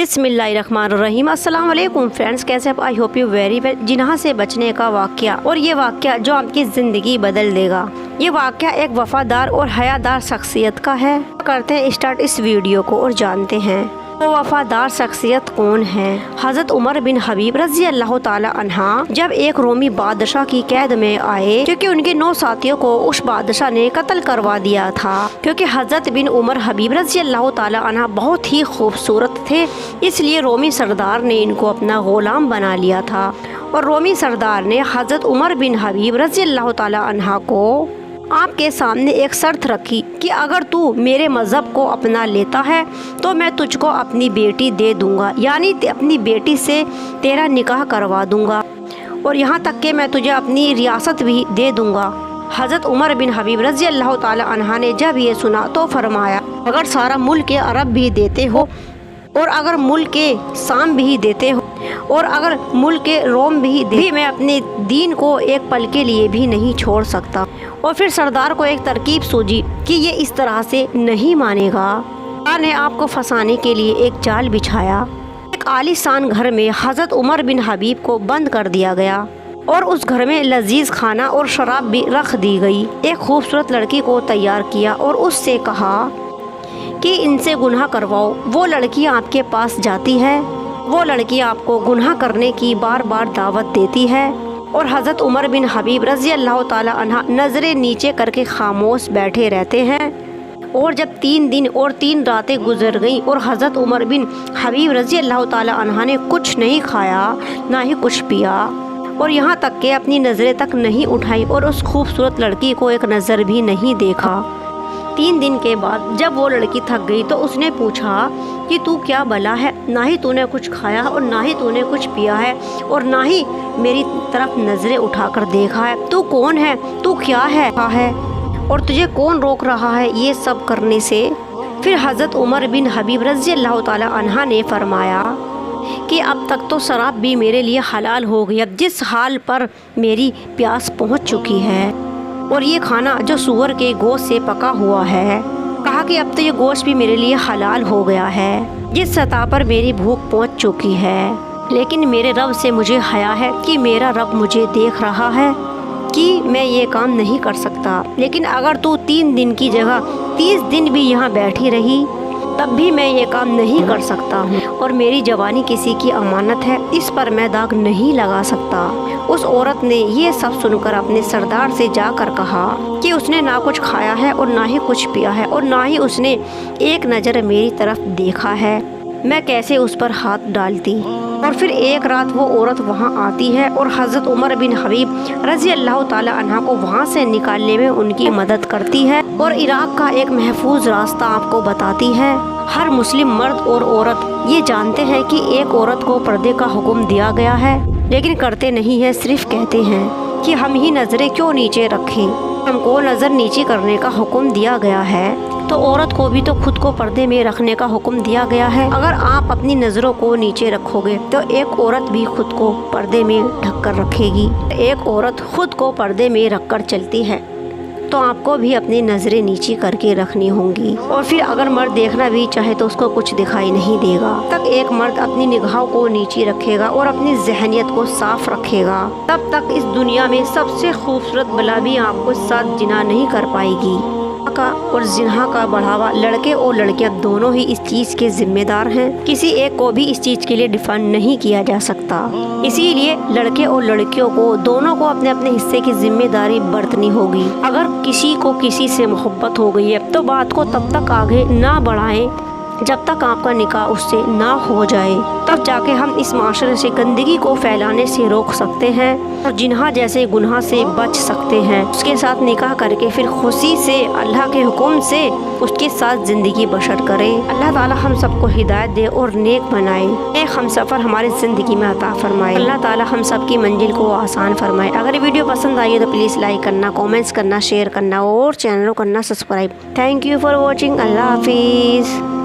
बिस्मिल्लाहिर्रहमानिर्रहीम। अस्सलाम वालेकुम फ्रेंड्स, कैसे आप? I hope you very well. जिन्हा से बचने का वाक़या, और ये वाक़या जो आपकी ज़िंदगी बदल देगा। ये वाक़या एक वफ़ादार और हयादार शख्सियत का है। करते हैं स्टार्ट इस वीडियो को और जानते हैं वो वफ़ादार शख्सियत कौन है। हज़रत उमर बिन हबीब रज़ी अल्लाह ताला अन्हा जब एक रोमी बादशाह की कैद में आए, क्योंकि उनके 9 साथियों को उस बादशाह ने कत्ल करवा दिया था। क्योंकि हज़रत बिन उमर हबीब रज़ी अल्लाह ताला अन्हा बहुत ही खूबसूरत थे, इसलिए रोमी सरदार ने इनको अपना ग़ुलाम बना लिया था। और रोमी सरदार ने हज़रत उमर बिन हबीब रज़ी अल्लाह ताला अन्हा को आपके सामने एक शर्त रखी कि अगर तू मेरे मज़हब को अपना लेता है तो मैं तुझको अपनी बेटी दे दूंगा, यानी अपनी बेटी से तेरा निकाह करवा दूंगा, और यहाँ तक कि मैं तुझे अपनी रियासत भी दे दूंगा। हज़रत उमर बिन हबीब रज़ी अल्लाह ताला अन्हा ने जब ये सुना तो फरमाया, अगर सारा मुल्क अरब भी देते हो, और अगर मुल्क के शाम भी देते हो, और अगर मुल्क के रोम भी मैं अपने दीन को एक पल के लिए भी नहीं छोड़ सकता। और फिर सरदार को एक तरकीब सूझी कि ये इस तरह से नहीं मानेगा। सरदार ने आपको फंसाने के लिए एक जाल बिछाया। एक आलीशान घर में हज़रत उमर बिन हबीब को बंद कर दिया गया, और उस घर में लजीज खाना और शराब भी रख दी गई। एक खूबसूरत लड़की को तैयार किया और उससे कहा कि इनसे गुनाह करवाओ। वो लड़की आपके पास जाती है, वो लड़की आपको गुनाह करने की बार बार दावत देती है, और हज़रत उमर बिन हबीब रज़ी अल्लाह ताला अन्हा नज़रें नीचे करके खामोश बैठे रहते हैं। और जब 3 दिन और 3 रातें गुजर गईं और हज़रत उमर बिन हबीब रज़ी अल्लाह ताला अन्हा ने कुछ नहीं खाया ना ही कुछ पिया, और यहाँ तक कि अपनी नज़रें तक नहीं उठाई और उस खूबसूरत लड़की को एक नज़र भी नहीं देखा। 3 दिन के बाद जब वो लड़की थक गई तो उसने पूछा कि तू क्या भला है, ना ही तूने कुछ खाया और ना ही तूने कुछ पिया है, और ना ही मेरी तरफ नज़रें उठाकर देखा है। तू कौन है, तू क्या है, और तुझे कौन रोक रहा है ये सब करने से? फिर हज़रत उमर बिन हबीब रज़ी अल्लाह ताला अन्हा ने फरमाया कि अब तक तो शराब भी मेरे लिए हलाल हो गई, अब जिस हाल पर मेरी प्यास पहुँच चुकी है, और ये खाना जो सूअर के गोश्त से पका हुआ है, कहा कि अब तो ये गोश्त भी मेरे लिए हलाल हो गया है, जिस सतह पर मेरी भूख पहुंच चुकी है। लेकिन मेरे रब से मुझे हया है कि मेरा रब मुझे देख रहा है कि मैं ये काम नहीं कर सकता। लेकिन अगर तू 3 दिन की जगह 30 दिन भी यहाँ बैठी रही तब भी मैं ये काम नहीं कर सकता हूँ, और मेरी जवानी किसी की अमानत है, इस पर मैं दाग नहीं लगा सकता। उस औरत ने ये सब सुनकर अपने सरदार से जाकर कहा कि उसने ना कुछ खाया है और ना ही कुछ पिया है, और ना ही उसने एक नज़र मेरी तरफ देखा है, मैं कैसे उस पर हाथ डालती। और फिर एक रात वो औरत वहाँ आती है और हज़रत उमर बिन हबीब रज़ी अल्लाह ताला अन्हा को वहाँ से निकालने में उनकी मदद करती है, और इराक़ का एक महफूज रास्ता आपको बताती है। हर मुस्लिम मर्द और औरत ये जानते हैं कि एक औरत को पर्दे का हुक्म दिया गया है, लेकिन करते नहीं है, सिर्फ कहते हैं कि हम ही नज़रें क्यों नीचे रखें, हमको नज़र नीचे करने का हुक्म दिया गया है, तो औरत को भी तो खुद को पर्दे में रखने का हुक्म दिया गया है। अगर आप अपनी नज़रों को नीचे रखोगे तो एक औरत भी खुद को पर्दे में ढक कर रखेगी। एक औरत खुद को पर्दे में रख कर चलती है तो आपको भी अपनी नज़रें नीची करके रखनी होंगी। और फिर अगर मर्द देखना भी चाहे तो उसको कुछ दिखाई नहीं देगा। तब तक एक मर्द अपनी निगाहों को नीचे रखेगा और अपनी जहनियत को साफ रखेगा, तब तक इस दुनिया में सबसे खूबसूरत बला भी आपको साथ जिना नहीं कर पाएगी। का और जिन्हा का बढ़ावा लड़के और लड़कियां दोनों ही इस चीज़ के जिम्मेदार हैं। किसी एक को भी इस चीज़ के लिए डिफाइन नहीं किया जा सकता। इसीलिए लड़के और लड़कियों को दोनों को अपने अपने हिस्से की जिम्मेदारी बरतनी होगी। अगर किसी को किसी से मोहब्बत हो गई है तो बात को तब तक आगे ना बढ़ाएं जब तक आपका निकाह उससे ना हो जाए। तब जाके हम इस माशरे से गंदगी को फैलाने से रोक सकते हैं और जिन्हा जैसे गुनाह से बच सकते हैं। उसके साथ निकाह करके फिर खुशी से अल्लाह के हुक्म से उसके साथ ज़िंदगी बसर करें। अल्लाह ताला हम सबको हिदायत दे और नेक बनाए, एक हम सफ़र हमारी ज़िंदगी में अता फरमाए। अल्लाह ताला हम सब की मंजिल को आसान फरमाए। अगर वीडियो पसंद आई है तो प्लीज़ लाइक करना, कमेंट्स करना, शेयर करना और चैनल को करना subscribe. Thank you for watching. अल्लाह हाफिज़।